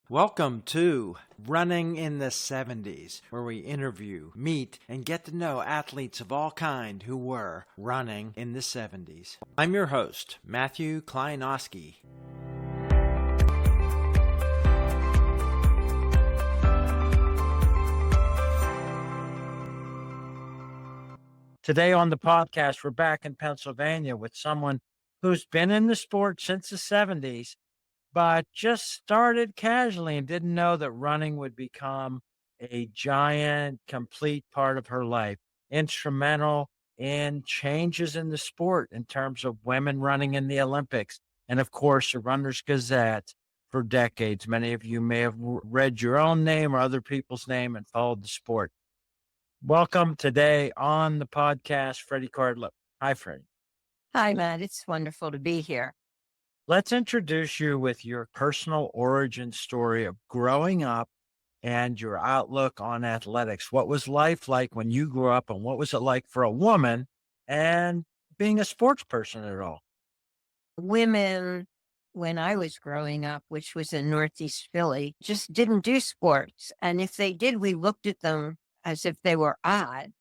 Welcome to Running in the 70s, where we interview, meet, and get to know athletes of all kind who were running in the 70s. I'm your host, Matthew Kleinowski. Today on the podcast, we're back in Pennsylvania with someone who's been in the sport since the 70s, but just started casually and didn't know that running would become a giant, complete part of her life, instrumental in changes in the sport in terms of women running in the Olympics. And of course, the Runner's Gazette for decades. Many of you may have read your own name or other people's name and followed the sport. Welcome today on the podcast, Freddi Carlip. Hi, Freddi. Hi, Matt. It's wonderful to be here. Let's introduce you with your personal origin story of growing up and your outlook on athletics. What was life like when you grew up, and what was it like for a woman and being a sports person at all? Women, when I was growing up, which was in Northeast Philly, just didn't do sports. And if they did, we looked at them as if they were odd.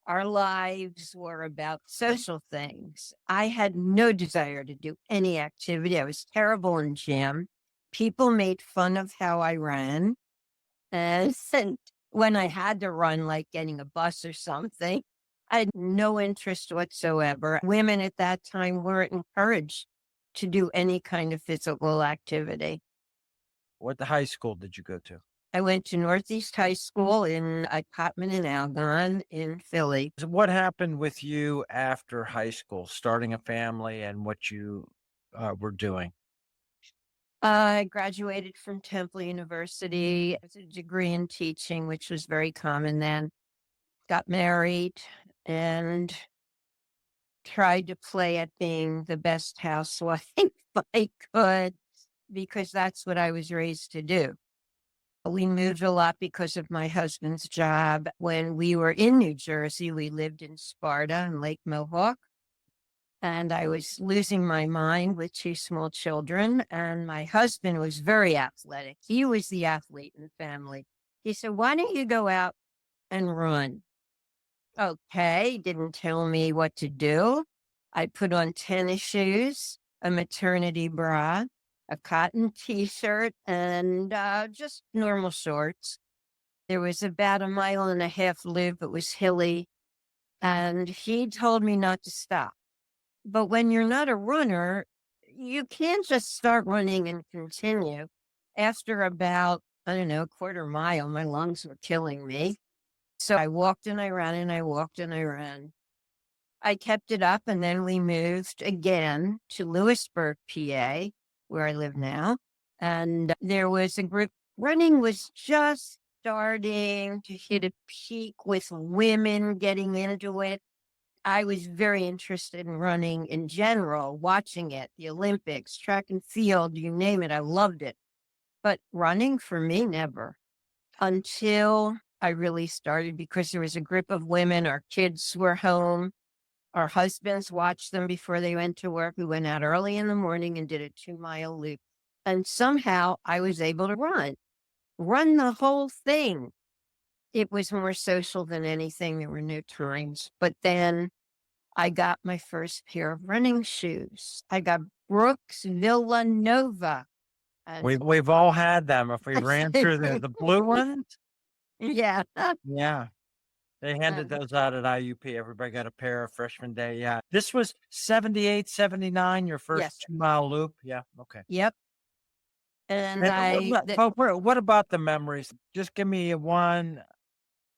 Our lives were about social things. I had no desire to do any activity. I was terrible in gym. People made fun of how I ran. And when I had to run, like getting a bus or something, I had no interest whatsoever. Women at that time weren't encouraged to do any kind of physical activity. What high school did you go to? I went to Northeast High School in Cottman and Algon in Philly. What happened with you after high school, starting a family and what you were doing? I graduated from Temple University with a degree in teaching, which was very common then. Got married and tried to play at being the best housewife I could, because that's what I was raised to do. We moved a lot because of my husband's job. When we were in New Jersey, we lived in Sparta and Lake Mohawk. And I was losing my mind with two small children. And my husband was very athletic. He was the athlete in the family. He said, "Why don't you go out and run?" Okay, didn't tell me what to do. I put on tennis shoes, a maternity bra, a cotton t-shirt, and just normal shorts. There was about 1.5 miles loop. It was hilly. And he told me not to stop. But when you're not a runner, you can't just start running and continue. After about, a quarter mile, my lungs were killing me. So I walked and I ran and I walked and I ran. I kept it up, and then we moved again to Lewisburg, PA, where I live now. And there was a group. Running was just starting to hit a peak with women getting into it. I was very interested in running in general, watching it, the Olympics, track and field, you name it. I loved it. But running for me, never. Until I really started, because there was a group of women, our kids were home. Our husbands watched them before they went to work. We went out early in the morning and did a 2-mile loop. And somehow I was able to run the whole thing. It was more social than anything. There were no times. But then I got my first pair of running shoes. I got Brooks Villanova. We've all had them. If we ran through the blue ones. Yeah. Yeah. They handed those out at IUP. Everybody got a pair of freshman day. Yeah. This was 78, 79, your first Yes. 2-mile loop. Yeah. Okay. Yep. And what about the memories? Just give me one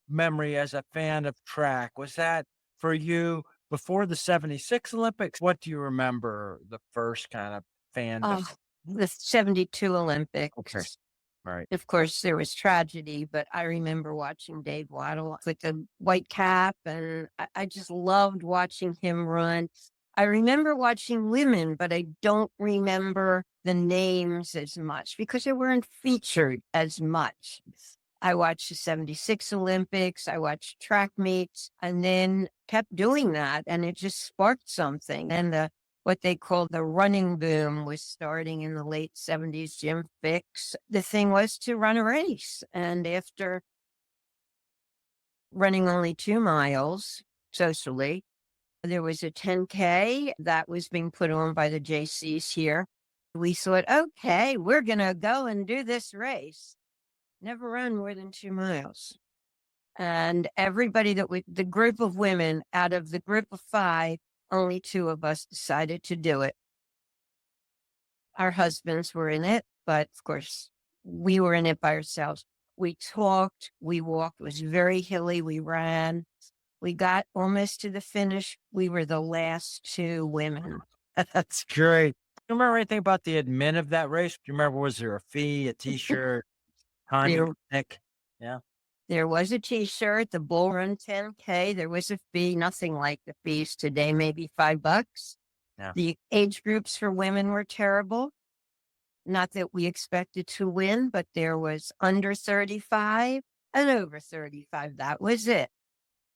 memory as a fan of track. Was that for you before the 76 Olympics? What do you remember the first kind of fandom? The 72 Olympics. Okay. Right. Of course, there was tragedy, but I remember watching Dave Waddle with the white cap, and I just loved watching him run. I remember watching women, but I don't remember the names as much because they weren't featured as much. I watched the 76 Olympics, I watched track meets, and then kept doing that, and it just sparked something. And the what they called the running boom was starting in the late 70s, Jim Fix. The thing was to run a race. And after running only 2 miles socially, there was a 10K that was being put on by the JCs here. We thought, okay, we're going to go and do this race. Never run more than 2 miles. And everybody the group of women, out of the group of 5, only 2 of us decided to do it. Our husbands were in it, but of course, we were in it by ourselves. We talked, we walked. It was very hilly. We ran. We got almost to the finish. We were the last 2 women. That's great. Do you remember anything about the admin of that race? Do you remember, was there a fee, a T-shirt, time There, to pick? Yeah. there was a T-shirt, the Bull Run 10K. There was a fee, nothing like the fees today, maybe $5. Yeah. The age groups for women were terrible. Not that we expected to win, but there was under 35 and over 35. That was it.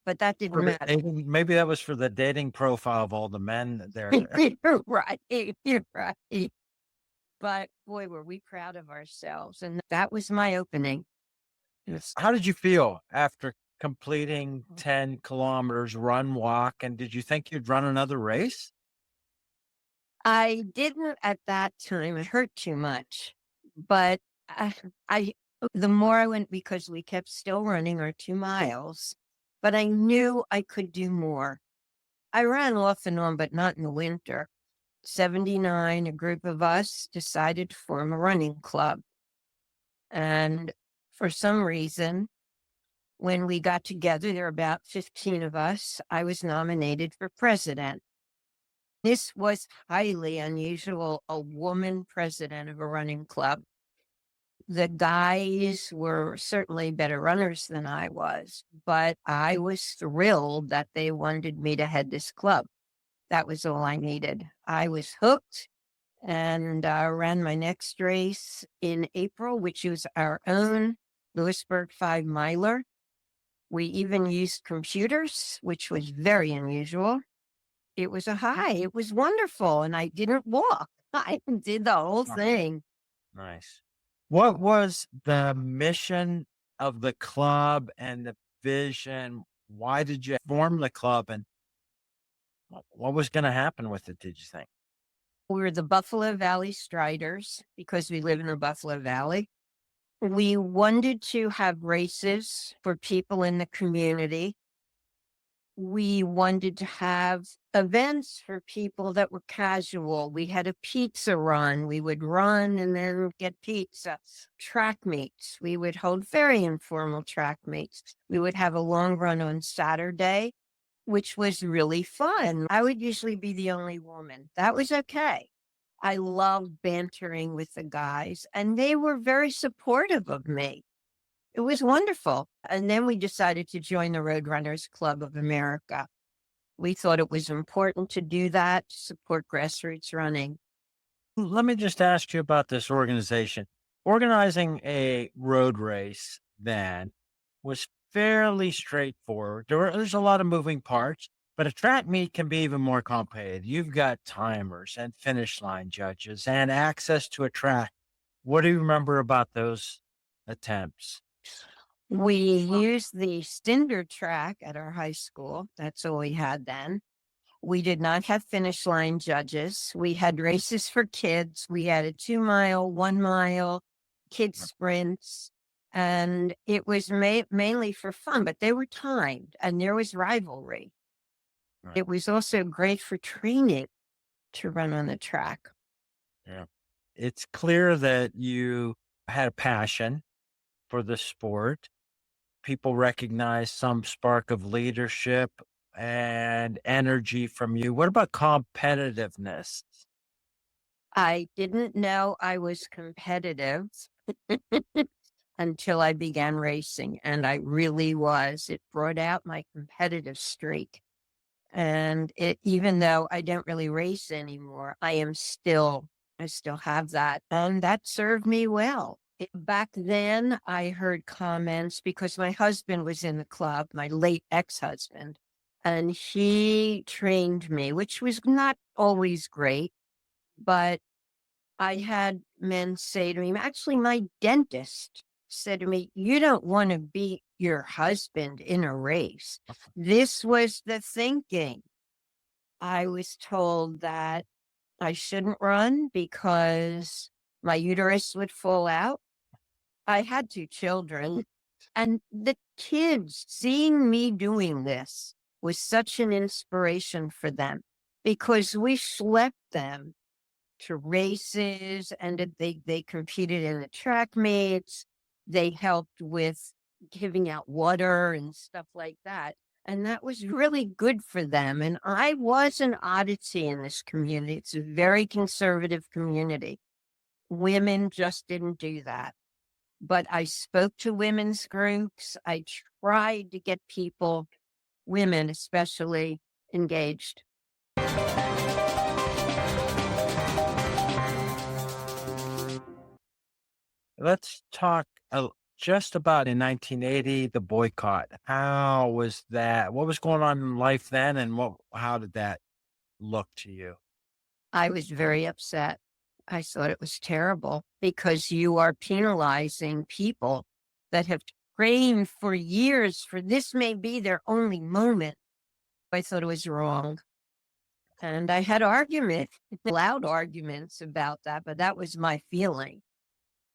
But that didn't For the matter. dating, maybe that was for the dating profile of all the men there. You're right. You're right. But boy, were we proud of ourselves. And that was my opening. Yes. How did you feel after completing 10 kilometers run, walk, and did you think you'd run another race? I didn't at that time. It hurt too much. But I the more I went, because we kept still running our 2 miles, but I knew I could do more. I ran off and on, but not in the winter. 79, a group of us decided to form a running club. And for some reason, when we got together, there were about 15 of us, I was nominated for president. This was highly unusual, a woman president of a running club. The guys were certainly better runners than I was, but I was thrilled that they wanted me to head this club. That was all I needed. I was hooked and ran my next race in April, which was our own Lewisburg 5-miler. We even used computers, which was very unusual. It was a high. It was wonderful. And I didn't walk. I did the whole thing. Nice. What was the mission of the club and the vision? Why did you form the club, and what was going to happen with it, did you think? We were the Buffalo Valley Striders because we live in the Buffalo Valley. We wanted to have races for people in the community. We wanted to have events for people that were casual. We had a pizza run. We would run and then get pizza. Track meets. We would hold very informal track meets. We would have a long run on Saturday, which was really fun. I would usually be the only woman. That was okay. I loved bantering with the guys, and they were very supportive of me. It was wonderful. And then we decided to join the Roadrunners Club of America. We thought it was important to do that, to support grassroots running. Let me just ask you about this organization. Organizing a road race then was fairly straightforward. There's a lot of moving parts, but a track meet can be even more complicated. You've got timers and finish line judges and access to a track. What do you remember about those attempts? We used the Stinder track at our high school. That's all we had then. We did not have finish line judges. We had races for kids. We had a 2-mile, 1-mile, kids sprints, and it was mainly for fun, but they were timed and there was rivalry. Right. It was also great for training to run on the track. Yeah. It's clear that you had a passion for the sport. People recognize some spark of leadership and energy from you. What about competitiveness? I didn't know I was competitive until I began racing, and I really was. It brought out my competitive streak. And even though I don't really race anymore, I still have that. And that served me well. Back then, I heard comments because my husband was in the club, my late ex-husband, and he trained me, which was not always great, but I had men say to me, actually, my dentist said to me, "You don't want to beat your husband in a race." This was the thinking. I was told that I shouldn't run because my uterus would fall out. I had 2 children, and the kids seeing me doing this was such an inspiration for them because we schlepped them to races, and they competed in the track meets. They helped with giving out water and stuff like that. And that was really good for them. And I was an oddity in this community. It's a very conservative community. Women just didn't do that. But I spoke to women's groups. I tried to get people, women especially, engaged. Let's talk just about in 1980, the boycott. How was that? What was going on in life then, and how did that look to you? I was very upset. I thought it was terrible because you are penalizing people that have trained for years for this may be their only moment. I thought it was wrong. And I had arguments, loud arguments about that, but that was my feeling.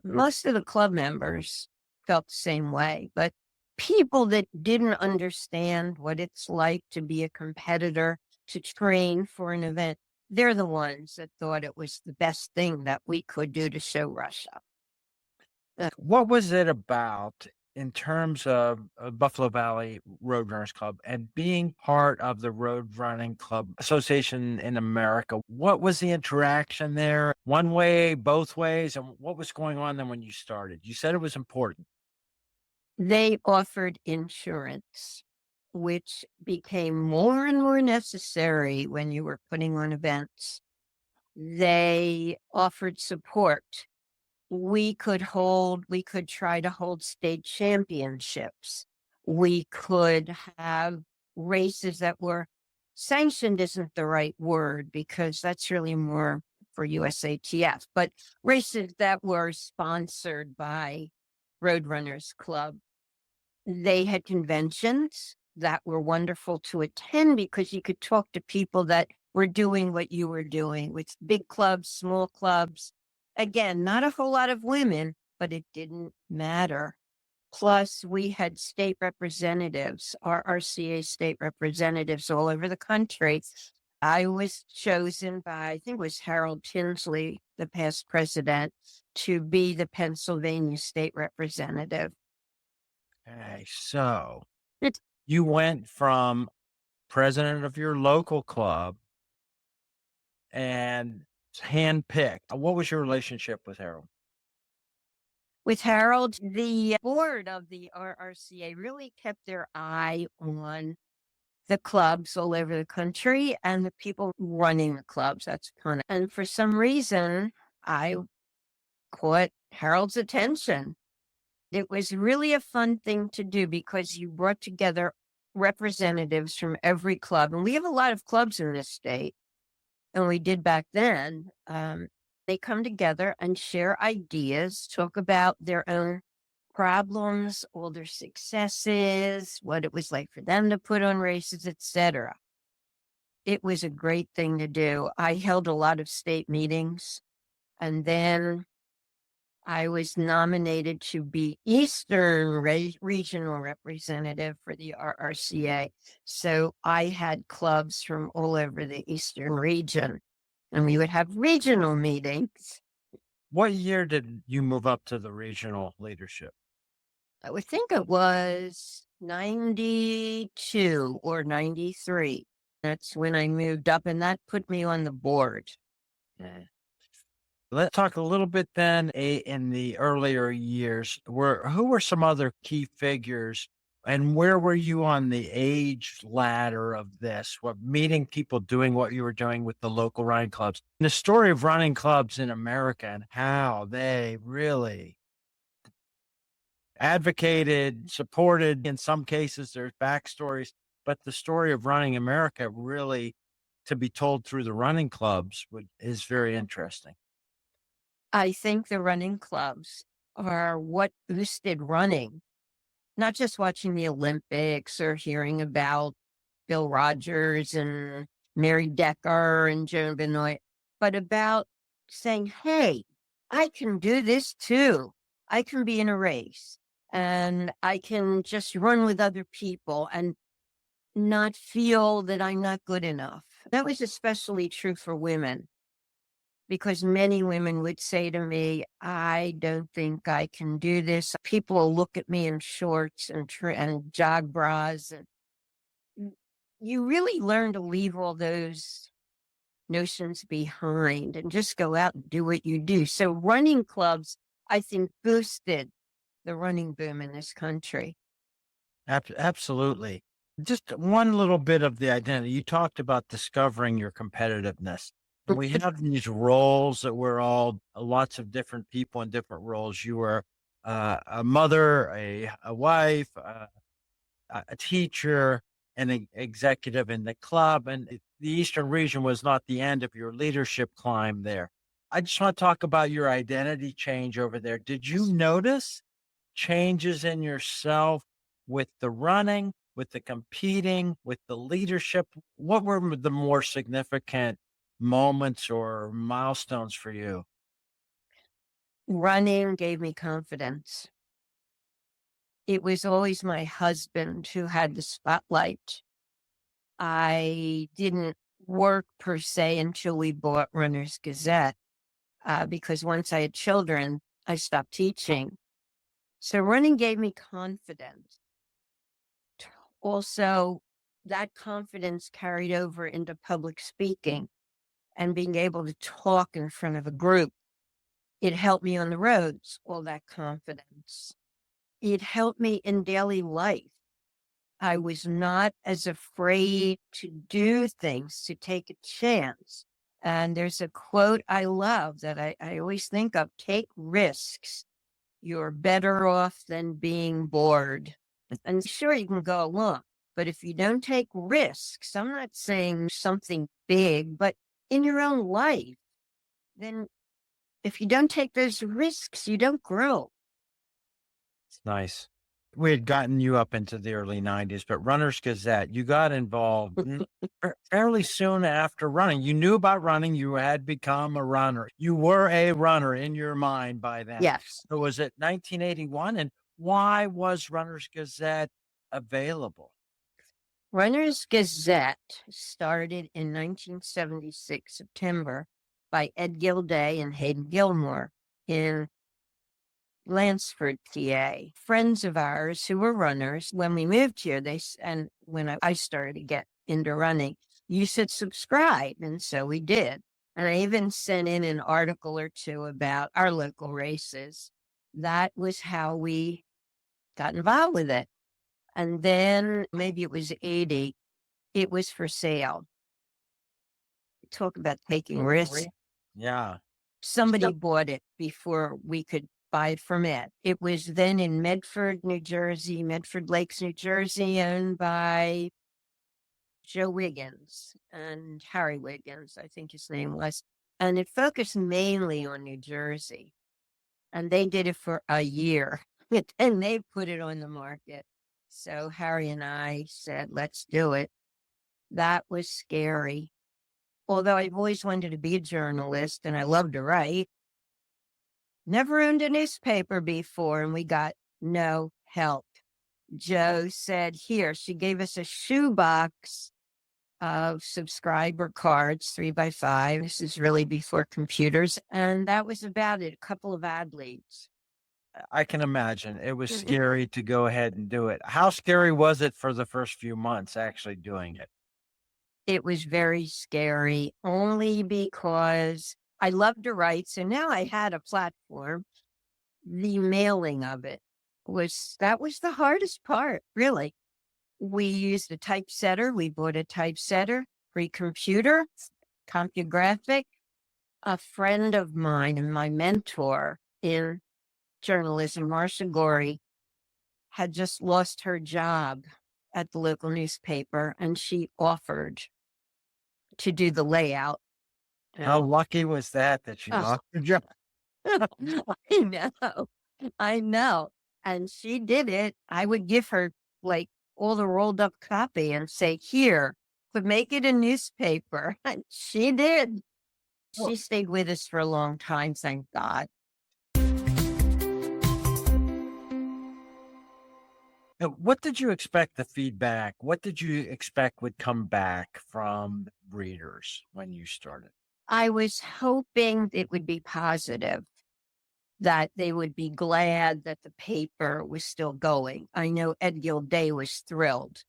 Most of the club members felt the same way, but people that didn't understand what it's like to be a competitor, to train for an event, they're the ones that thought it was the best thing that we could do to show Russia. What was it about in terms of Buffalo Valley Road Runners Club and being part of the Road Running Club Association in America? What was the interaction there? One way, both ways? And what was going on then when you started? You said it was important. They offered insurance, which became more and more necessary when you were putting on events. They offered support. We could try to hold state championships. We could have races that were sanctioned isn't the right word because that's really more for USATF, but races that were sponsored by Roadrunners Club. They had conventions that were wonderful to attend because you could talk to people that were doing what you were doing with big clubs, small clubs. Again, not a whole lot of women, but it didn't matter. Plus, we had state representatives, RRCA state representatives all over the country. I was chosen by, I think it was Harold Tinsley, the past president, to be the Pennsylvania state representative. Okay, so It's you went from president of your local club and handpicked. What was your relationship with Harold? With Harold, the board of the RRCA really kept their eye on the clubs all over the country and the people running the clubs. That's kind of, and for some reason, I caught Harold's attention. It was really a fun thing to do because you brought together representatives from every club. And we have a lot of clubs in this state, and we did back then. They come together and share ideas, talk about their own problems, all their successes, what it was like for them to put on races, etc. It was a great thing to do. I held a lot of state meetings, and then I was nominated to be Eastern Regional Representative for the RRCA. So I had clubs from all over the Eastern region, and we would have regional meetings. What year did you move up to the regional leadership? I would think it was 92 or 93. That's when I moved up, and that put me on the board. Yeah. Let's talk a little bit then in the earlier years. Who were some other key figures, and where were you on the age ladder of this? What meeting people doing what you were doing with the local running clubs? And the story of running clubs in America and how they really advocated, supported. In some cases, there's backstories. but the story of running America really to be told through the running clubs is very interesting. I think the running clubs are what boosted running, not just watching the Olympics or hearing about Bill Rogers and Mary Decker and Joan Benoit, but about saying, hey, I can do this too. I can be in a race and I can just run with other people and not feel that I'm not good enough. That was especially true for women because many women would say to me, I don't think I can do this. People will look at me in shorts and jog bras. And you really learn to leave all those notions behind and just go out and do what you do. So running clubs, I think, boosted the running boom in this country. Absolutely. Just one little bit of the identity. You talked about discovering your competitiveness. We have these roles that we're all lots of different people in different roles. You were a mother, a wife, a teacher, an executive in the club, and the Eastern region was not the end of your leadership climb there. I just want to talk about your identity change over there. Did you notice changes in yourself with the running, with the competing, with the leadership? What were the more significant moments or milestones for you? Running gave me confidence. It was always my husband who had the spotlight. I didn't work per se until we bought Runner's Gazette, because once I had children, I stopped teaching. So running gave me confidence. Also, that confidence carried over into public speaking and being able to talk in front of a group. It helped me on the roads, all that confidence. It helped me in daily life. I was not as afraid to do things, to take a chance. And there's a quote I love that I always think of: take risks. You're better off than being bored. And sure, you can go along, but if you don't take risks, I'm not saying something big, but in your own life, then if you don't take those risks, you don't grow. It's nice. We had gotten you up into the early 90s, but Runner's Gazette, you got involved fairly soon after running. You knew about running. You had become a runner. You were a runner in your mind by then. Yes. So was it 1981? And why was Runner's Gazette available? Runner's Gazette started in 1976, September, by Ed Gilday and Hayden Gilmore in Lansford, PA. Friends of ours who were runners, when we moved here, and when I started to get into running, you should subscribe. And so we did. And I even sent in an article or two about our local races. That was how we got involved with it. And then maybe it was 80, it was for sale. Talk about taking risks. Yeah. Somebody bought it before we could buy it from it. It was then in Medford, New Jersey, Medford Lakes, New Jersey, owned by Joe Wiggins and Harry Wiggins, I think his name was. And it focused mainly on New Jersey. And they did it for a year. And they put it on the market. So Harry and I said, let's do it. That was scary. Although I've always wanted to be a journalist and I love to write. Never owned a newspaper before, and we got no help. Joe said, here, she gave us a shoebox of subscriber cards, 3x5. This is really before computers. And that was about it, a couple of ad leads. I can imagine. It was scary to go ahead and do it. How scary was it for the first few months actually doing it? It was very scary, only because I loved to write. So now I had a platform. The mailing of it was the hardest part, really. We used a typesetter. We bought a typesetter, free computer, CompuGraphic. A friend of mine and my mentor in journalism, Marcia Gorey, had just lost her job at the local newspaper, and she offered to do the layout. How And lucky was that she oh, lost her job? I know, I know. And she did it. I would give her like all the rolled up copy and say, here, but make it a newspaper. And she did. Well, She stayed with us for a long time, thank God. what did you expect the feedback? What did you expect would come back from readers when you started? I was hoping it would be positive, that they would be glad that the paper was still going. I know Ed Gilday was thrilled.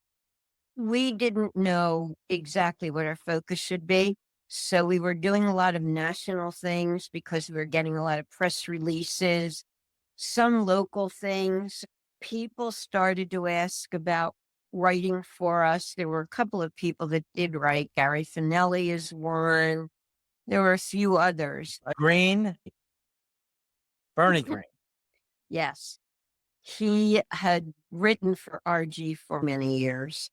We didn't know exactly what our focus should be. So we were doing a lot of national things because we were getting a lot of press releases, some local things. People started to ask about writing for us. There were a couple of people that did write. Gary Finelli is one. There were a few others. Green, Bernie Green. Yes. He had written for RG for many years,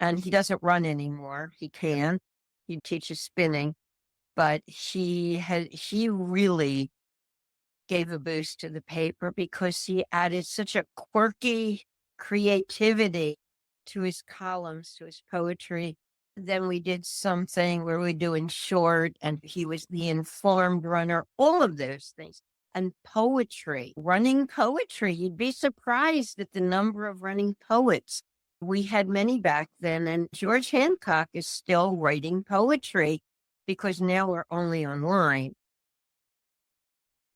and he doesn't run anymore. He can. He teaches spinning, but he really gave a boost to the paper because he added such a quirky creativity to his columns, to his poetry. Then we did something where we do in short, and he was the informed runner, all of those things. And poetry, running poetry. You'd be surprised at the number of running poets. We had many back then, and George Hancock is still writing poetry because now we're only online.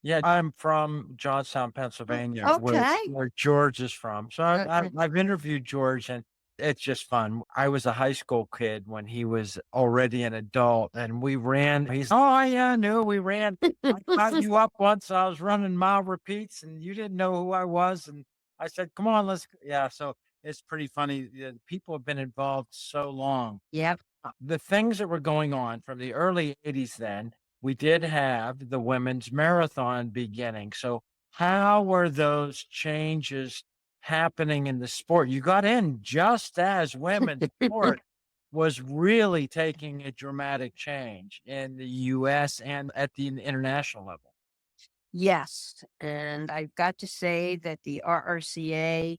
Yeah, I'm from Johnstown, Pennsylvania, Okay. where George is from. So I've interviewed George, and it's just fun. I was a high school kid when he was already an adult, and we ran. Oh yeah, I knew we ran. I caught you up once. I was running mile repeats, and you didn't know who I was, and I said, "Come on, let's." Yeah, so it's pretty funny. People have been involved so long. Yep. The things that were going on from the early '80s then, we did have the women's marathon beginning. So how were those changes happening in the sport? You got in just as women's sport was really taking a dramatic change in the US and at the international level. Yes. And I've got to say that the RRCA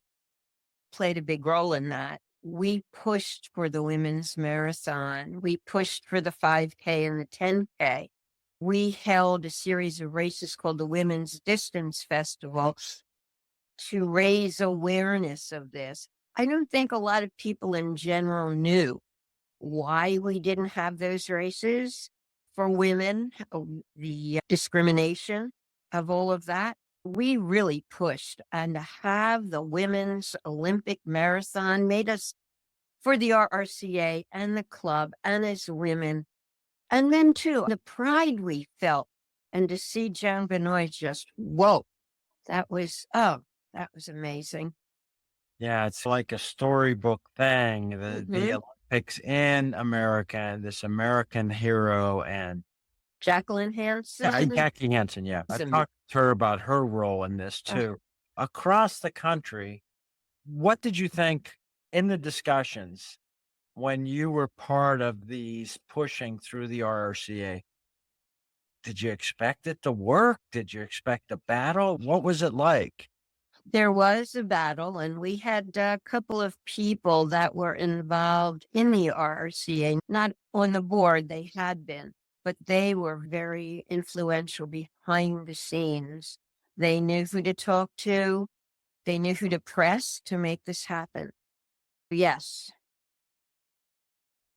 played a big role in that. We pushed for the women's marathon. We pushed for the 5K and the 10K. We held a series of races called the Women's Distance Festival to raise awareness of this. I don't think a lot of people in general knew why we didn't have those races for women, the discrimination of all of that. We really pushed, and to have the women's Olympic marathon made us, for the RRCA and the club and as women, and then too, the pride we felt, and to see Joan Benoit just, whoa, that was amazing. Yeah, it's like a storybook thing, the Hmm. Olympics in America, and this American hero, and Jacqueline yeah, Hansen. Jackie Hansen, yeah. I talked to her about her role in this Uh, too. Across the country, what did you think in the discussions when you were part of these pushing through the RRCA? Did you expect it to work? Did you expect a battle? What was it like? There was a battle, and we had a couple of people that were involved in the RRCA, not on the board, they had been, but they were very influential behind the scenes. They knew who to talk to, they knew who to press to make this happen. Yes.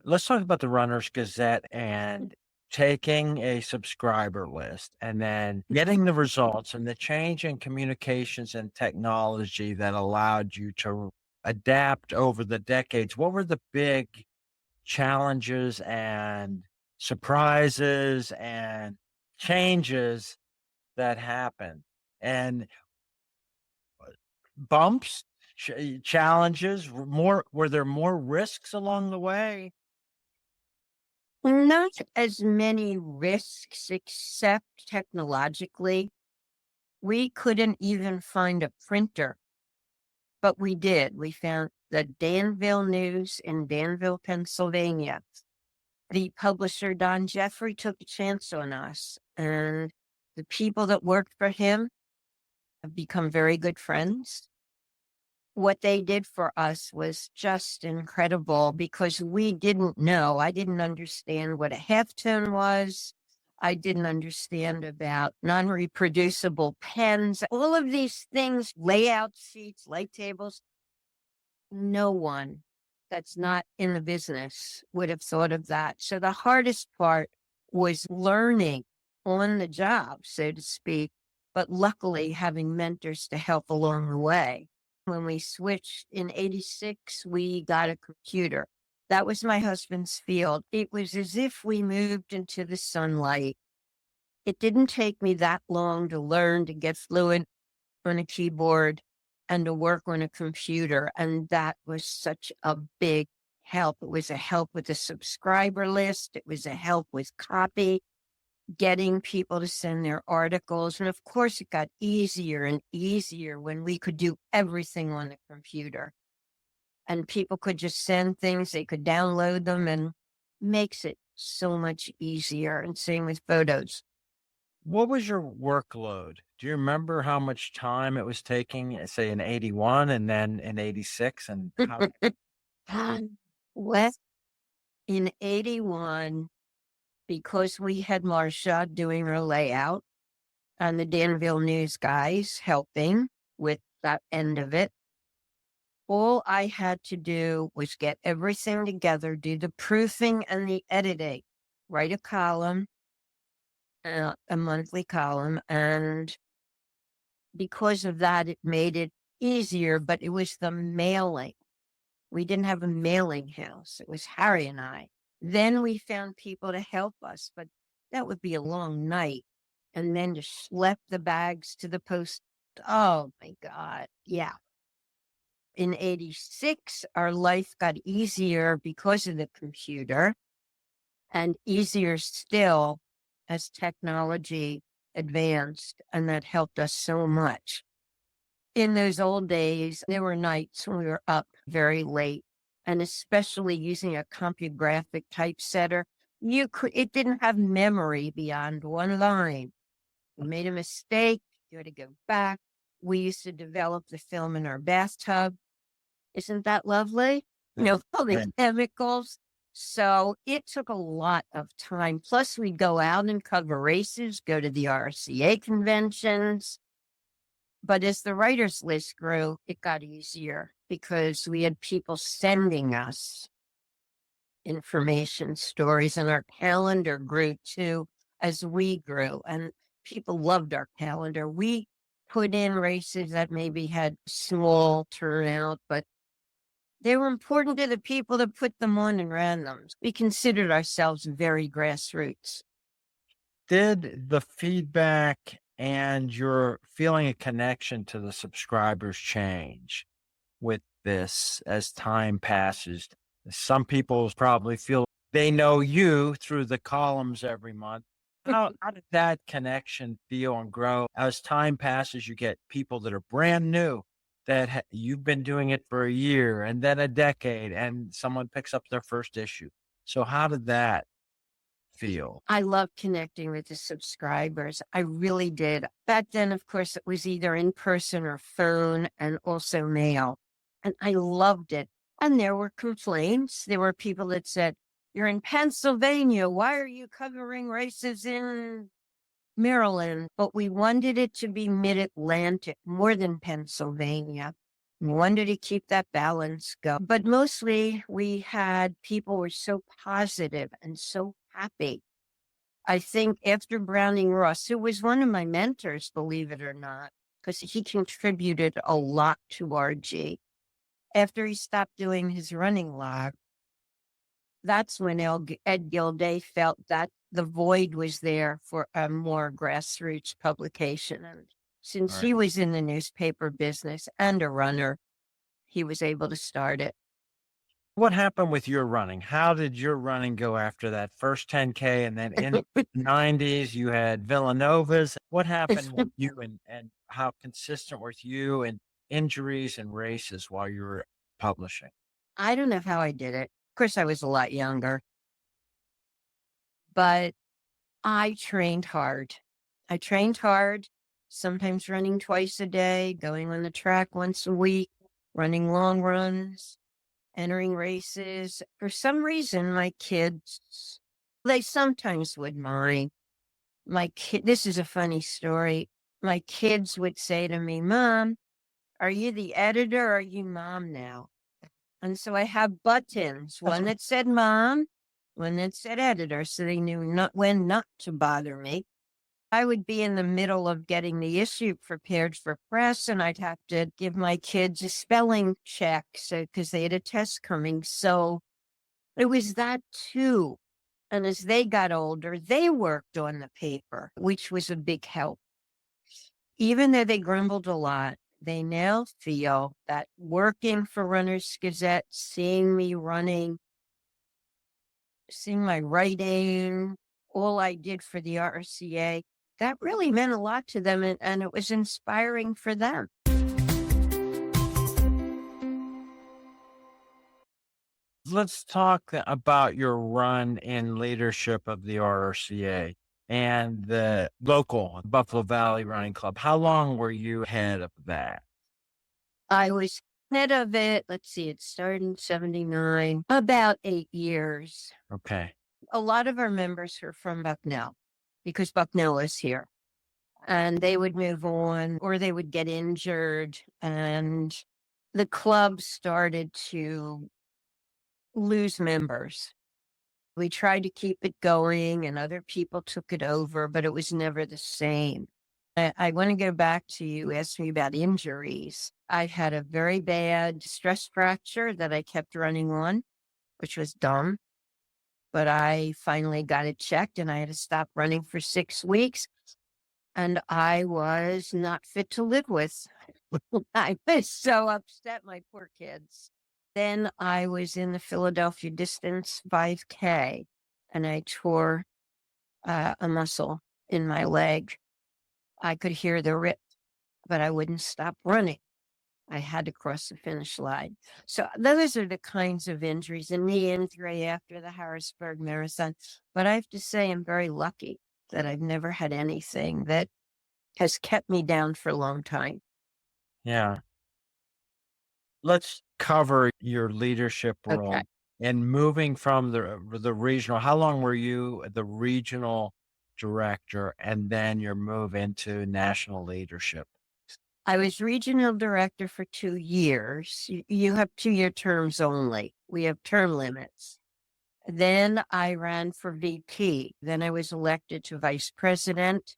Let's talk about the Runner's Gazette and taking a subscriber list and then getting the results and the change in communications and technology that allowed you to adapt over the decades. What were the big challenges and surprises and changes that happened? And bumps, challenges, were there more risks along the way? Not as many risks except technologically. We couldn't even find a printer, but we did. We found the Danville News in Danville, Pennsylvania. The publisher, Don Jeffrey, took a chance on us, and the people that worked for him have become very good friends. What they did for us was just incredible because we didn't know. I didn't understand what a halftone was. I didn't understand about non-reproducible pens, all of these things, layout sheets, light tables. No one that's not in the business would have thought of that. So the hardest part was learning on the job, so to speak, but luckily having mentors to help along the way. When we switched in 86, we got a computer. That was my husband's field. It was as if we moved into the sunlight. It didn't take me that long to learn to get fluent on a keyboard and to work on a computer. And that was such a big help. It was a help with the subscriber list. It was a help with copy, getting people to send their articles. And of course, it got easier and easier when we could do everything on the computer. And people could just send things, they could download them, and makes it so much easier. And same with photos. What was your workload? Do you remember how much time it was taking, say, in 81 and then in 86? And how Well, in 81, because we had Marcia doing her layout and the Danville News guys helping with that end of it, all I had to do was get everything together, do the proofing and the editing, write a column, a monthly column. And because of that, it made it easier, but it was the mailing. We didn't have a mailing house. It was Harry and I. Then we found people to help us, but that would be a long night. And then to schlep the bags to the post. Oh my God. Yeah. In 86, our life got easier because of the computer, and easier still as technology advanced. And that helped us so much. In those old days, there were nights when we were up very late, and especially using a CompuGraphic typesetter, it didn't have memory beyond one line. You made a mistake, you had to go back. We used to develop the film in our bathtub. Isn't that lovely? All the chemicals. So it took a lot of time. Plus, we'd go out and cover races, go to the RRCA conventions. But as the writers list grew, it got easier because we had people sending us information, stories, and our calendar grew too as we grew. And people loved our calendar. We put in races that maybe had small turnout, but they were important to the people that put them on and ran them. We considered ourselves very grassroots. did the feedback and your feeling a connection to the subscribers change with this as time passes? Some people probably feel they know you through the columns every month. How did that connection feel and grow as time passes? You get people that are brand new that you've been doing it for a year and then a decade, and someone picks up their first issue. So, how did that feel? I love connecting with the subscribers. I really did. Back then, of course, it was either in person or phone and also mail. And I loved it. And there were complaints. There were people that said, "You're in Pennsylvania. Why are you covering races in Maryland?" But we wanted it to be mid-Atlantic, more than Pennsylvania. We wanted to keep that balance going. But mostly people were so positive and so happy. I think after Browning Ross, who was one of my mentors, believe it or not, because he contributed a lot to RG. After he stopped doing his running log, that's when Ed Gilday felt that the void was there for a more grassroots publication. And since he was in the newspaper business and a runner, he was able to start it. What happened with your running? How did your running go after that first 10K and then in the 90s you had Villanovas? What happened with you and how consistent were you and injuries and races while you were publishing? I don't know how I did it. Of course, I was a lot younger, but I trained hard. I trained hard, sometimes running twice a day, going on the track once a week, running long runs, entering races. For some reason, my kids, they sometimes would mind. This is a funny story. My kids would say to me, Mom, are you the editor or are you mom now? And so I have buttons, one that said mom, one that said editor. So they knew not when not to bother me. I would be in the middle of getting the issue prepared for press, and I'd have to give my kids a spelling check because they had a test coming. So it was that too. And as they got older, they worked on the paper, which was a big help. Even though they grumbled a lot, they now feel that working for Runner's Gazette, seeing me running, seeing my writing, all I did for the RRCA, that really meant a lot to them, and it was inspiring for them. Let's talk about your run in leadership of the RRCA and the local Buffalo Valley Running Club. How long were you head of that? I was head of it. Let's see, it started in 79, about 8 years. Okay. A lot of our members are from Bucknell because Bucknell is here. And they would move on or they would get injured. And the club started to lose members. We tried to keep it going and other people took it over, but it was never the same. I want to go back to you asked me about injuries. I had a very bad stress fracture that I kept running on, which was dumb. But I finally got it checked and I had to stop running for 6 weeks. And I was not fit to live with. I was so upset, my poor kids. Then I was in the Philadelphia Distance 5K and I tore a muscle in my leg. I could hear the rip, but I wouldn't stop running. I had to cross the finish line. So those are the kinds of injuries, and knee injury after the Harrisburg Marathon. But I have to say, I'm very lucky that I've never had anything that has kept me down for a long time. Yeah. Let's cover your leadership role Okay. and moving from the regional. How long were you the regional director and then your move into national leadership? I was regional director for 2 years. You have 2-year terms only. We have term limits. Then I ran for VP. Then I was elected to vice president.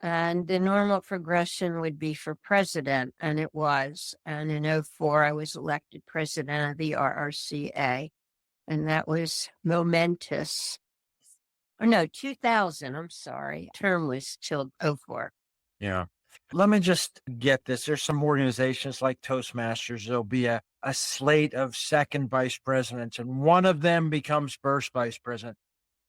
And the normal progression would be for president, and it was. And in '04, I was elected president of the RRCA, and that was momentous. Or no, 2000, I'm sorry. Term was till '04. Yeah. Let me just get this. There's some organizations like Toastmasters. There'll be a slate of second vice presidents, and one of them becomes first vice president.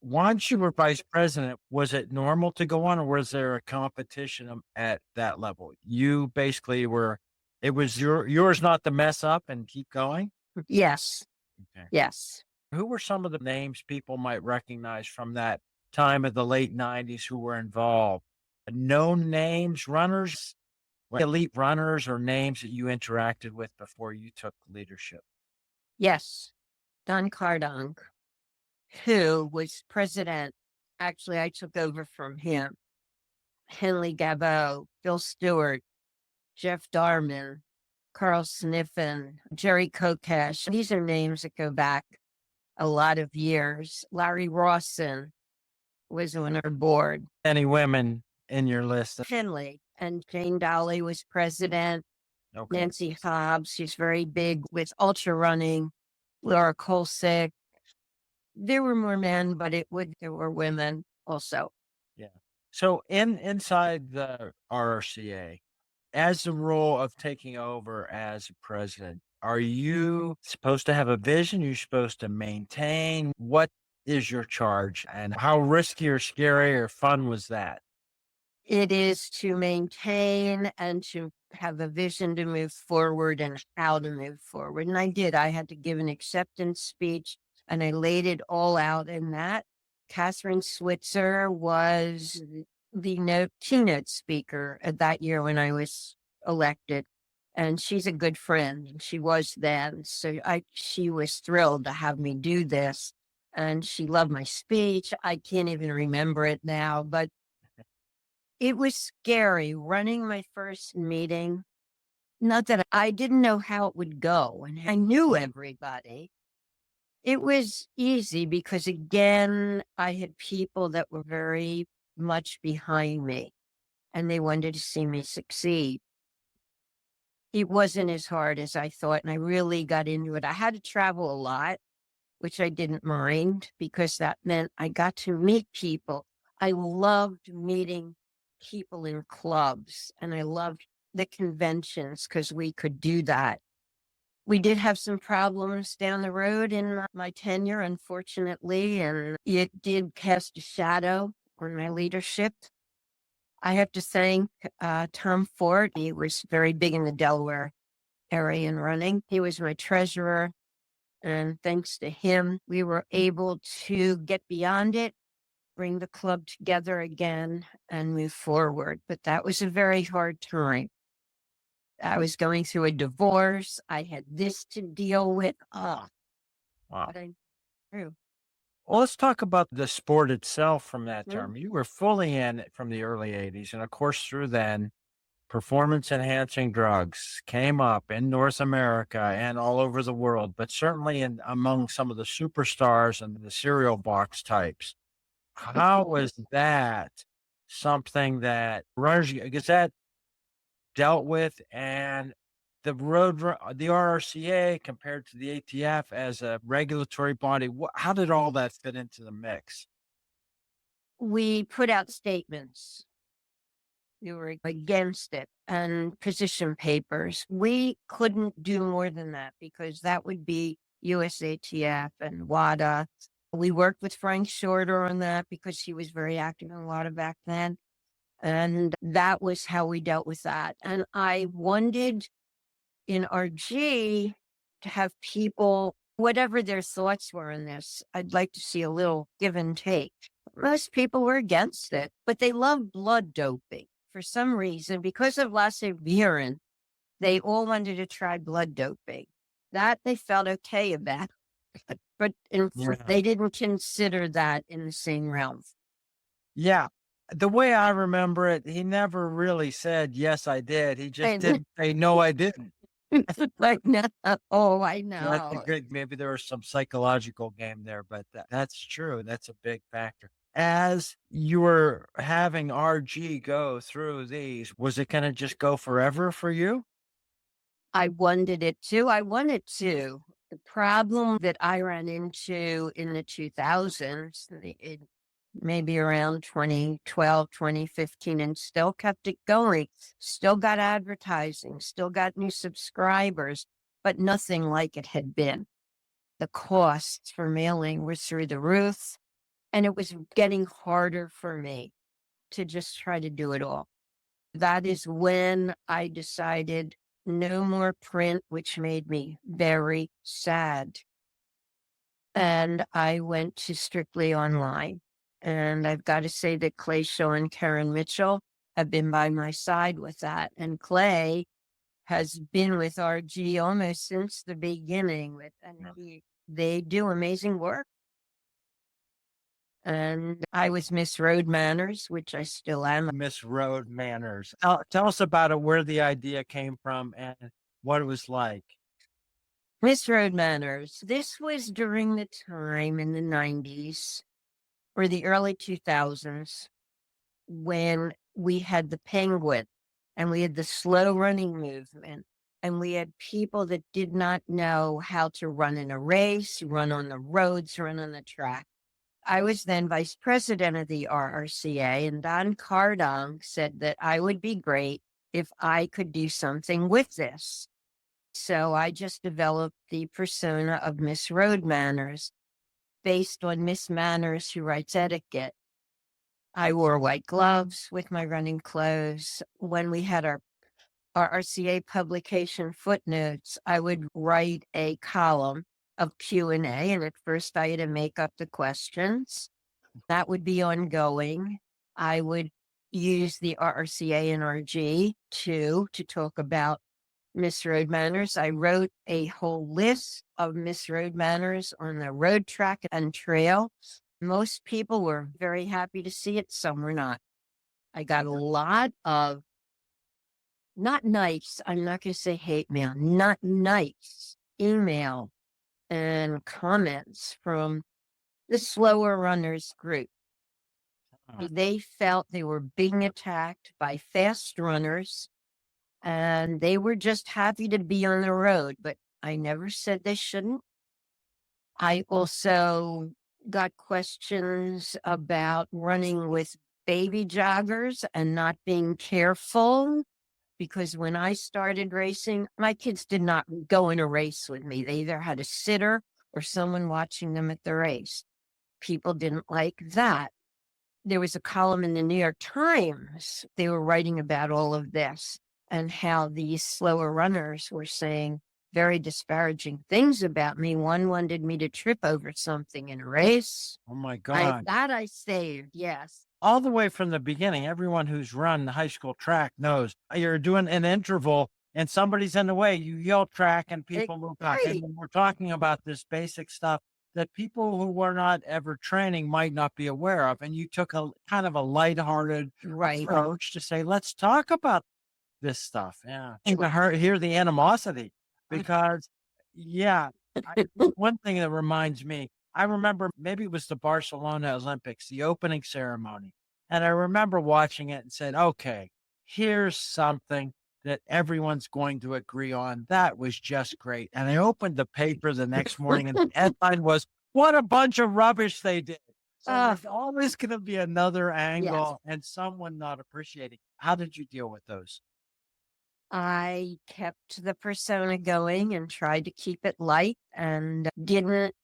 Once you were vice president, was it normal to go on, or was there a competition at that level? You basically were, it was yours not to mess up and keep going? Yes, Okay. yes. Who were some of the names people might recognize from that time of the late 90s who were involved? Known names, runners, elite runners, or names that you interacted with before you took leadership? Yes. Don Cardong, who was president. Actually, I took over from him. Henley Gabot, Bill Stewart, Jeff Darman, Carl Sniffen, Jerry Kokesh. These are names that go back a lot of years. Larry Rawson was on our board. Any women in your list? Henley and Jane Dolly was president. Okay. Nancy Hobbs, she's very big with ultra running. Laura Kolsick. There were more men, but there were women also. Yeah. So inside the RRCA, as the role of taking over as president, are you supposed to have a vision? You're supposed to maintain? What is your charge and how risky or scary or fun was that? It is to maintain and to have a vision to move forward and how to move forward. And I did. I had to give an acceptance speech and I laid it all out in that. Catherine Switzer was the keynote speaker at that year when I was elected. And she's a good friend, and she was then. So she was thrilled to have me do this. And she loved my speech. I can't even remember it now, but it was scary running my first meeting. Not that I didn't know how it would go, and I knew everybody. It was easy because, again, I had people that were very much behind me and they wanted to see me succeed. It wasn't as hard as I thought, and I really got into it. I had to travel a lot, which I didn't mind because that meant I got to meet people. I loved meeting people in clubs and I loved the conventions because we could do that. We did have some problems down the road in my tenure, unfortunately, and it did cast a shadow on my leadership. I have to thank Tom Ford. He was very big in the Delaware area and running. He was my treasurer. And thanks to him, we were able to get beyond it, bring the club together again, and move forward. But that was a very hard time. I was going through a divorce. I had this to deal with. Oh, Wow. but I'm through. Well, let's talk about the sport itself from that Mhm. term. You were fully in it from the early 80s. And of course, through then, performance enhancing drugs came up in North America and all over the world, but certainly in among some of the superstars and the cereal box types. How was that something that Gazette dealt with, and the RRCA compared to the ATF as a regulatory body? How did all that fit into the mix? We put out statements. We were against it and position papers. We couldn't do more than that because that would be USATF and WADA. We worked with Frank Shorter on that because he was very active in WADA back then. And that was how we dealt with that. And I wanted in RG to have people, whatever their thoughts were in this, I'd like to see a little give and take. Most people were against it, but they love blood doping for some reason. Because of laissez viren, they all wanted to try blood doping. That they felt okay about, but Yeah. they didn't consider that in the same realm. Yeah. The way I remember it, he never really said, "Yes, I did." He just And didn't say, "No, I didn't." like, no, oh, I So that's a know. good, maybe there was some psychological game there, but that's true. That's a big factor. As you were having RG go through these, was it gonna just go forever for you? I wanted it to. I wanted to. The problem that I ran into in the 2000s, maybe around 2012, 2015, and still kept it going, still got advertising, still got new subscribers, but nothing like it had been. The costs for mailing were through the roof, and it was getting harder for me to just try to do it all. That is when I decided no more print, which made me very sad. And I went to strictly online. And I've got to say that Clay Shaw and Karen Mitchell have been by my side with that. And Clay has been with RG almost since the beginning they do amazing work. And I was Miss Road Manners, which I still am. Miss Road Manners. Tell us about it, where the idea came from and what it was like. Miss Road Manners. This was during the time in the 90s or the early 2000s when we had the Penguin and we had the slow running movement and we had people that did not know how to run in a race, run on the roads, run on the track. I was then vice president of the RRCA, and Don Cardong said that I would be great if I could do something with this. So I just developed the persona of Miss Road Manners based on Miss Manners who writes etiquette. I wore white gloves with my running clothes. When we had our RRCA publication footnotes, I would write a column of Q&A, and at first I had to make up the questions. That would be ongoing. I would use the RRCA and RG to talk about Miss Road Manners. I wrote a whole list of Miss Road Manners on the road, track, and trail. Most people were very happy to see it. Some were not. I got a lot of not nice, I'm not going to say hate mail, not nice email and comments from the slower runners group. They felt they were being attacked by fast runners, and they were just happy to be on the road, but I never said they shouldn't. I also got questions about running with baby joggers and not being careful, because when I started racing, my kids did not go in a race with me. They either had a sitter or someone watching them at the race. People didn't like that. There was a column in the New York Times. They were writing about all of this and how these slower runners were saying very disparaging things about me. One wanted me to trip over something in a race. Oh my God. That I saved, yes. All the way from the beginning, everyone who's run high school track knows you're doing an interval and somebody's in the way, you yell track and people move back. And when we're talking about this basic stuff that people who were not ever training might not be aware of. And you took a kind of a lighthearted approach to say, let's talk about this stuff. Yeah. You can hear the animosity because, one thing that reminds me, I remember maybe it was the Barcelona Olympics, the opening ceremony. And I remember watching it and said, okay, here's something that everyone's going to agree on. That was just great. And I opened the paper the next morning and the headline was, what a bunch of rubbish they did. So there's always going to be another angle and someone not appreciating. How did you deal with those? I kept the persona going and tried to keep it light and didn't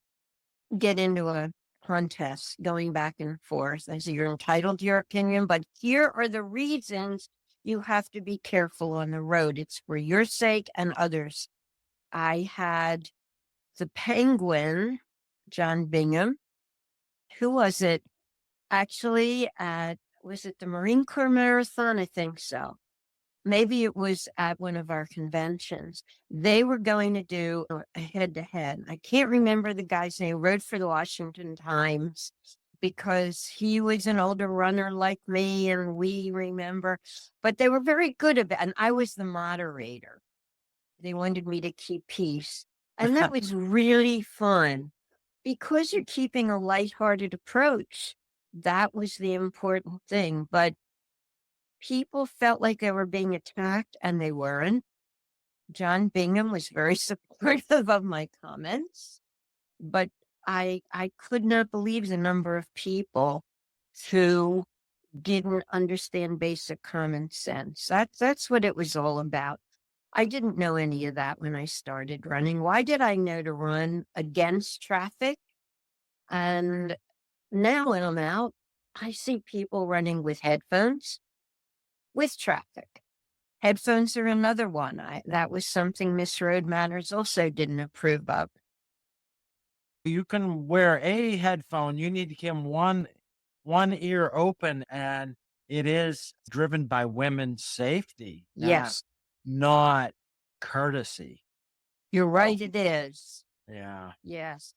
get into a contest going back and forth. I said, you're entitled to your opinion, but here are the reasons you have to be careful on the road. It's for your sake and others. I had the Penguin, John Bingham. Who was it? Actually, was it the Marine Corps Marathon? I think so. Maybe it was at one of our conventions. They were going to do a head-to-head. I can't remember the guy's name. He wrote for the Washington Times because he was an older runner like me, and we remember. But they were very good about it, and I was the moderator. They wanted me to keep peace, and that was really fun because you're keeping a lighthearted approach. That was the important thing, but people felt like they were being attacked, and they weren't. John Bingham was very supportive of my comments, but I could not believe the number of people who didn't understand basic common sense. That's what it was all about. I didn't know any of that when I started running. Why did I know to run against traffic? And now when I'm out, I see people running with headphones with traffic. Headphones are another one. That was something Miss Road Manners also didn't approve of. You can wear a headphone. You need to keep one ear open, and it is driven by women's safety. Yes. Not courtesy. You're right, it is. Yeah. Yes.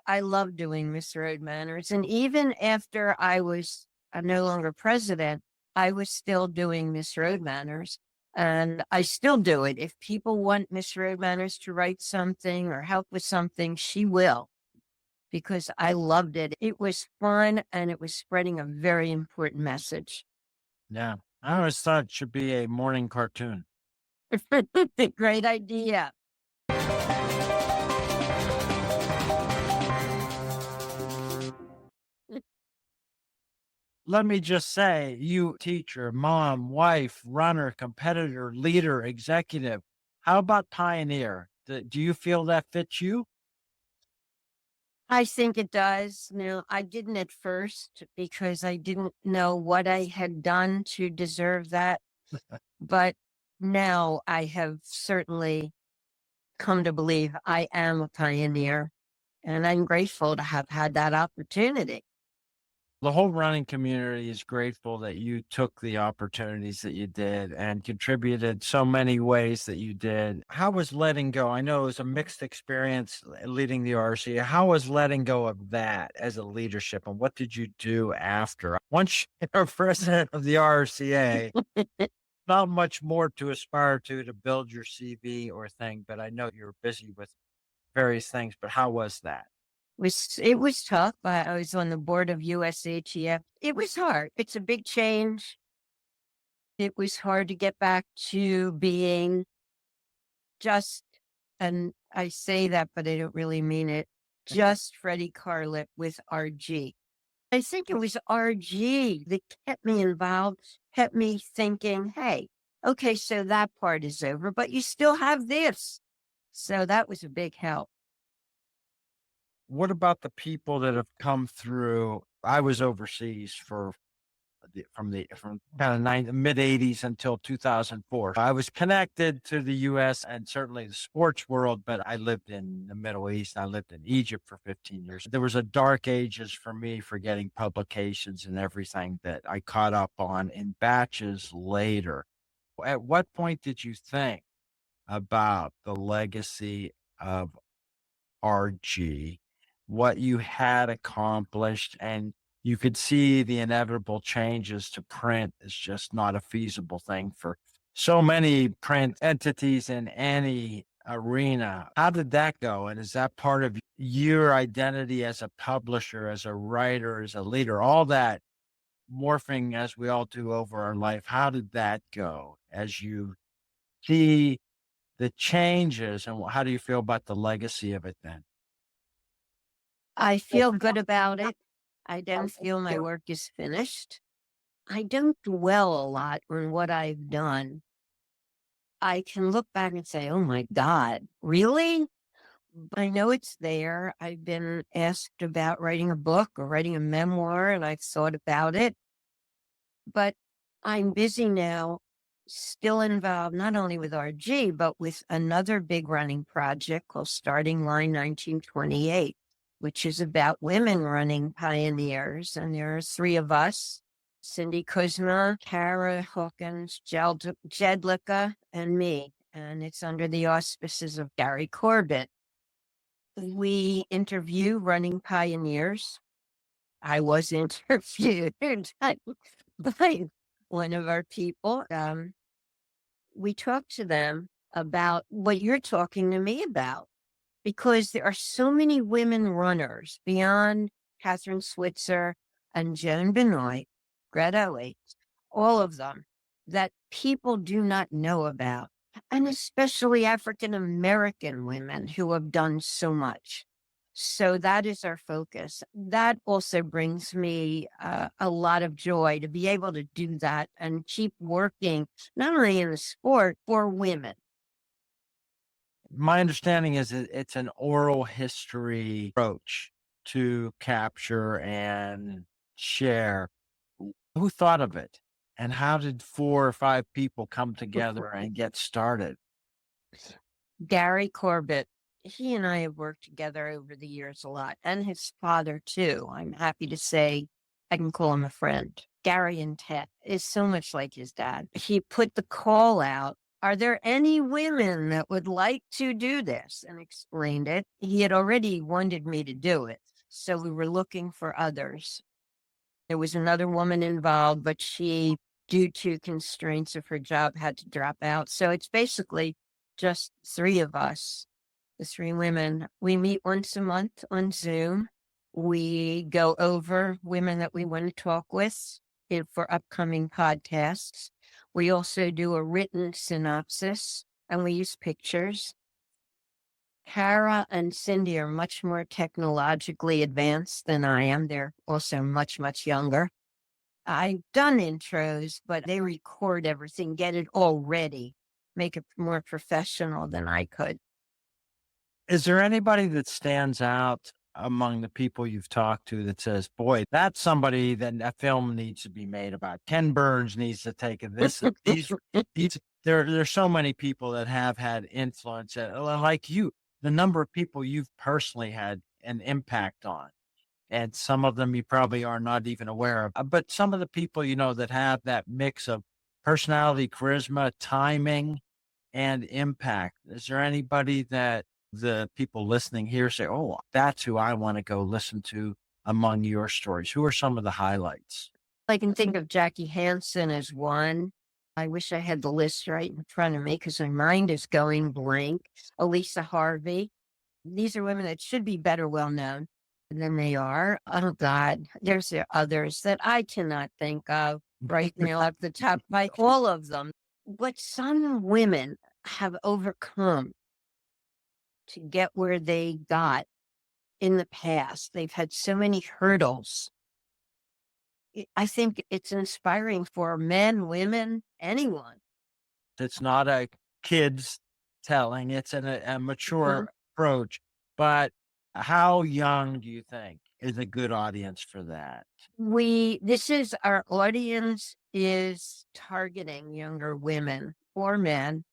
I love doing Miss Road Manners. And even after I'm no longer president, I was still doing Miss Road Manners. And I still do it. If people want Miss Road Manners to write something or help with something, she will, because I loved it. It was fun, and it was spreading a very important message. Yeah. I always thought it should be a morning cartoon. Great idea. Let me just say, you teacher, mom, wife, runner, competitor, leader, executive. How about pioneer? Do you feel that fits you? I think it does. Now, I didn't at first because I didn't know what I had done to deserve that. But now I have certainly come to believe I am a pioneer, and I'm grateful to have had that opportunity. The whole running community is grateful that you took the opportunities that you did and contributed so many ways that you did. How was letting go? I know it was a mixed experience leading the RCA. How was letting go of that as a leadership, and what did you do after? Once you're president of the RRCA, not much more to aspire to build your CV or thing, but I know you're busy with various things, but how was that? It was tough. I was on the board of USHEF. It was hard. It's a big change. It was hard to get back to being just, and I say that, but I don't really mean it, just Freddi Carlip with RG. I think it was RG that kept me involved, kept me thinking, hey, okay, so that part is over, but you still have this. So that was a big help. What about the people that have come through? I was overseas for from kind of mid '80s until 2004. I was connected to the U.S. and certainly the sports world, but I lived in the Middle East. I lived in Egypt for 15 years. There was a dark ages for me for getting publications and everything that I caught up on in batches later. At what point did you think about the legacy of RG, what you had accomplished, and you could see the inevitable changes to print is just not a feasible thing for so many print entities in any arena. How did that go? And is that part of your identity as a publisher, as a writer, as a leader, all that morphing as we all do over our life? How did that go as you see the changes, and how do you feel about the legacy of it then? I feel good about it. I don't feel my work is finished. I don't dwell a lot on what I've done. I can look back and say, oh my God, really? I know it's there. I've been asked about writing a book or writing a memoir, and I've thought about it. But I'm busy now, still involved not only with RG, but with another big running project called Starting Line 1928, which is about women running pioneers. And there are three of us: Cindy Kuzma, Kara Hawkins, Jedlicka, and me. And it's under the auspices of Gary Corbett. We interview running pioneers. I was interviewed by one of our people. We talked to them about what you're talking to me about, because there are so many women runners beyond Catherine Switzer and Joan Benoit, Greta Lee, all of them, that people do not know about, and especially African American women who have done so much. So that is our focus. That also brings me a lot of joy to be able to do that and keep working, not only in the sport, for women. My understanding is it's an oral history approach to capture and share. Who thought of it? And how did 4 or 5 people come together and get started? Gary Corbett, he and I have worked together over the years a lot, and his father too. I'm happy to say I can call him a friend. Gary and Ted is so much like his dad. He put the call out, are there any women that would like to do this? And explained it. He had already wanted me to do it, so we were looking for others. There was another woman involved, but she, due to constraints of her job, had to drop out. So it's basically just three of us, the three women. We meet once a month on Zoom. We go over women that we want to talk with for upcoming podcasts. We also do a written synopsis, and we use pictures. Kara and Cindy are much more technologically advanced than I am. They're also much, much younger. I've done intros, but they record everything, get it all ready, make it more professional than I could. Is there anybody that stands out among the people you've talked to that says, boy, that's somebody that a film needs to be made about? Ken Burns needs to take this. There's so many people that have had influence, like you, the number of people you've personally had an impact on. And some of them you probably are not even aware of. But some of the people, that have that mix of personality, charisma, timing, and impact. Is there anybody that the people listening here say, oh, that's who I want to go listen to among your stories? Who are some of the highlights? I can think of Jackie Hansen as one. I wish I had the list right in front of me because my mind is going blank. Elisa Harvey. These are women that should be better well known than they are. Oh God, there's others that I cannot think of right now off the top by all of them. What some women have overcome to get where they got in the past. They've had so many hurdles. I think it's inspiring for men, women, anyone. It's not a kid's telling, it's a mature approach. But how young do you think is a good audience for that? This is our audience is targeting younger women or men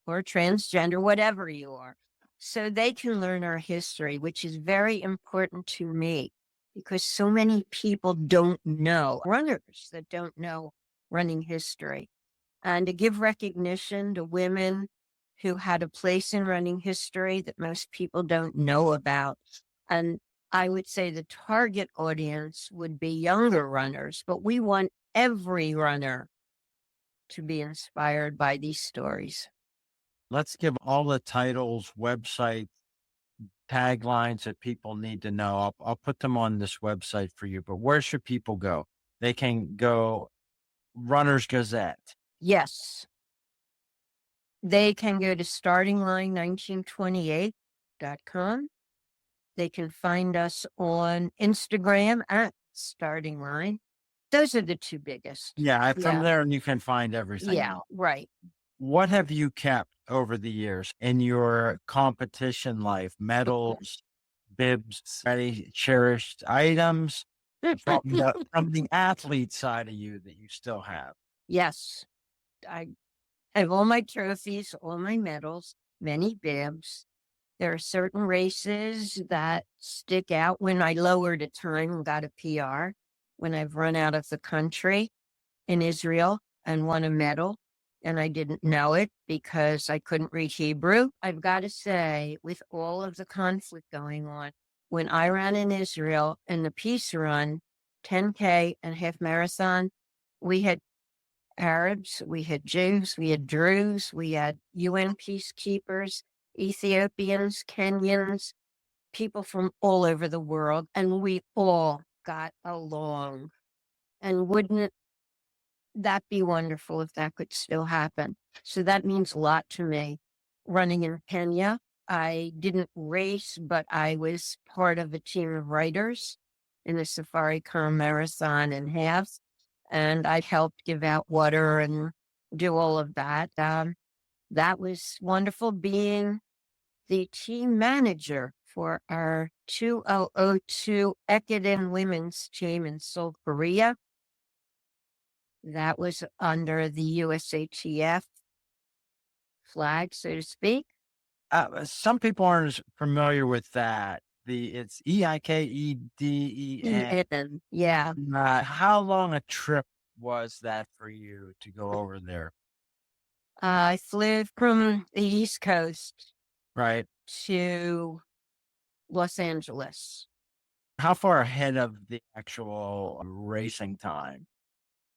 or transgender, whatever you are, so they can learn our history, which is very important to me because so many people don't know, runners that don't know running history. And to give recognition to women who had a place in running history that most people don't know about. And I would say the target audience would be younger runners, but we want every runner to be inspired by these stories. Let's give all the titles, website, taglines that people need to know. I'll put them on this website for you, but where should people go? They can go Runner's Gazette. Yes, they can go to startingline1928.com. They can find us on Instagram at Starting Line. Those are the two biggest. Yeah, from Yeah. there and you can find everything Yeah, else. right. What have you kept over the years in your competition life? Medals, bibs, any cherished items from the athlete side of you that you still have? Yes, I have all my trophies, all my medals, many bibs. There are certain races that stick out when I lowered a time and got a PR, when I've run out of the country in Israel and won a medal. And I didn't know it because I couldn't read Hebrew. I've got to say, with all of the conflict going on, when I ran in Israel in the peace run, 10K and half marathon, we had Arabs, we had Jews, we had Druze, we had UN peacekeepers, Ethiopians, Kenyans, people from all over the world, and we all got along. And wouldn't that be wonderful if that could still happen? So that means a lot to me. Running in Kenya, I didn't race, but I was part of a team of writers in the Safaricom Marathon and half, and I helped give out water and do all of that. That was wonderful being the team manager for our 2002 Ekiden women's team in Seoul, Korea. That was under the USATF flag, so to speak. Some people aren't as familiar with that. It's EIKEDEN. Yeah. How long a trip was that for you to go over there? I flew from the East Coast Right. to Los Angeles. How far ahead of the actual racing time?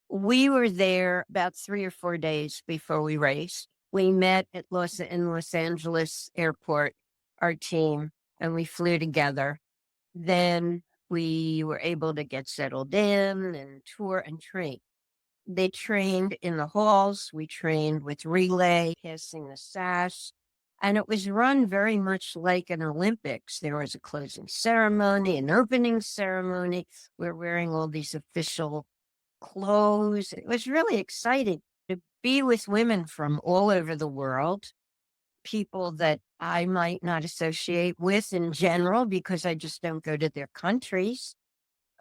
We were there about 3 or 4 days before we raced. We met in Los Angeles airport, our team, and we flew together. Then we were able to get settled in and tour and train. They trained in the halls. We trained with relay, passing the sash. And it was run very much like an Olympics. There was a closing ceremony, an opening ceremony. We're wearing all these official clothes. It was really exciting to be with women from all over the world, people that I might not associate with in general because I just don't go to their countries.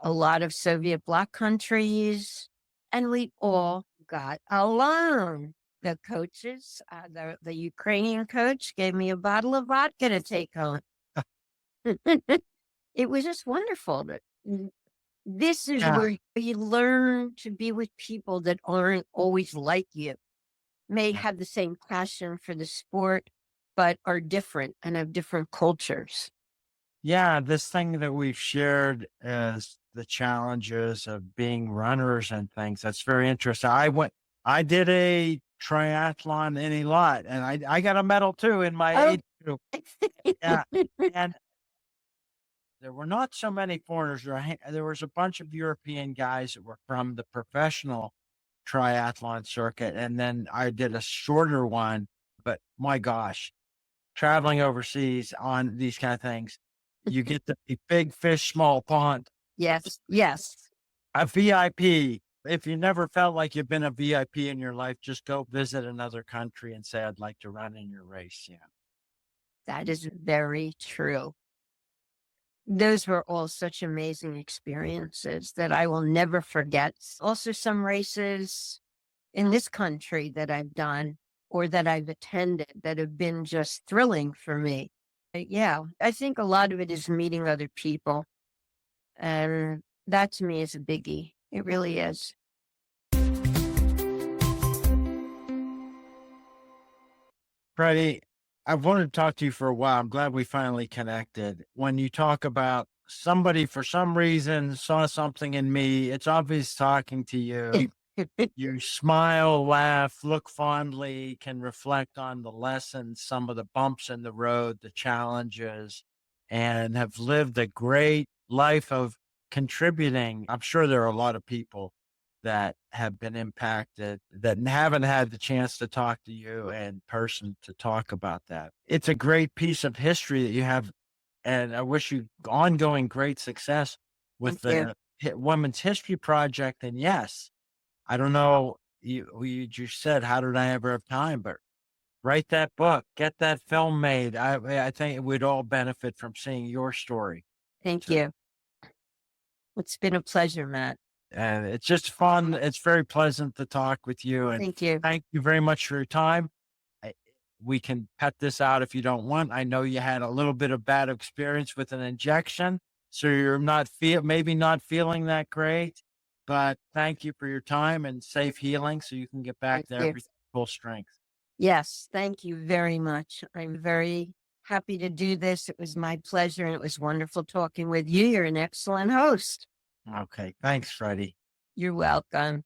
A lot of Soviet bloc countries, and we all got along. The coaches, the Ukrainian coach gave me a bottle of vodka to take home. It was just wonderful. This is Yeah. where you learn to be with people that aren't always like you, may Yeah. have the same passion for the sport, but are different and have different cultures. Yeah, this thing that we've shared is the challenges of being runners and things. That's very interesting. I did a triathlon in a lot, and I got a medal too in my Oh, age group. Yeah, and there were not so many foreigners. There was a bunch of European guys that were from the professional triathlon circuit, and then I did a shorter one. But my gosh, traveling overseas on these kind of things, you get the big fish, small pond. yes, yes. A VIP. If you never felt like you've been a VIP in your life, just go visit another country and say, I'd like to run in your race. Yeah. That is very true. Those were all such amazing experiences that I will never forget. Also, some races in this country that I've done or that I've attended that have been just thrilling for me. Yeah, I think a lot of it is meeting other people. And that to me is a biggie. It really is. Freddie, I've wanted to talk to you for a while. I'm glad we finally connected. When you talk about somebody for some reason saw something in me, it's obvious talking to you. You smile, laugh, look fondly, can reflect on the lessons, some of the bumps in the road, the challenges, and have lived a great life of contributing. I'm sure there are a lot of people that have been impacted that haven't had the chance to talk to you in person to talk about that. It's a great piece of history that you have, and I wish you ongoing great success with Thank you. the Women's History Project. And yes, I don't know, you just said, how did I ever have time? But write that book, get that film made. I think we'd all benefit from seeing your story. Thank So, you. It's been a pleasure, Matt. and it's just fun. It's very pleasant to talk with you. And Thank you. thank you very much for your time. I- We can cut this out if you don't want. I know you had a little bit of bad experience with an injection, so you're maybe not feeling that great. But thank you for your time and safe healing, so you can get back Thank to you. every full strength. Yes, thank you very much. I'm very happy to do this. It was my pleasure, and it was wonderful talking with you. You're an excellent host. Okay, thanks, Freddie. You're welcome.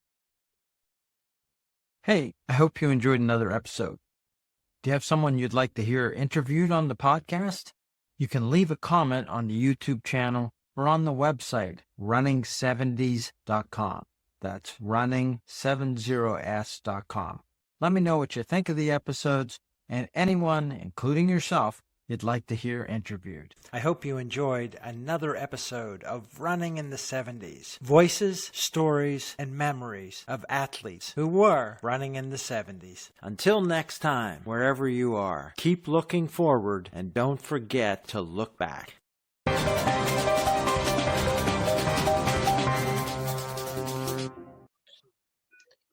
Hey, I hope you enjoyed another episode. Do you have someone you'd like to hear interviewed on the podcast? You can leave a comment on the YouTube channel or on the website, running70s.com. That's running70s.com. Let me know what you think of the episodes and anyone, including yourself, you'd like to hear interviewed. I hope you enjoyed another episode of Running in the 70s. Voices, stories, and memories of athletes who were running in the 70s. Until next time, wherever you are, keep looking forward and don't forget to look back.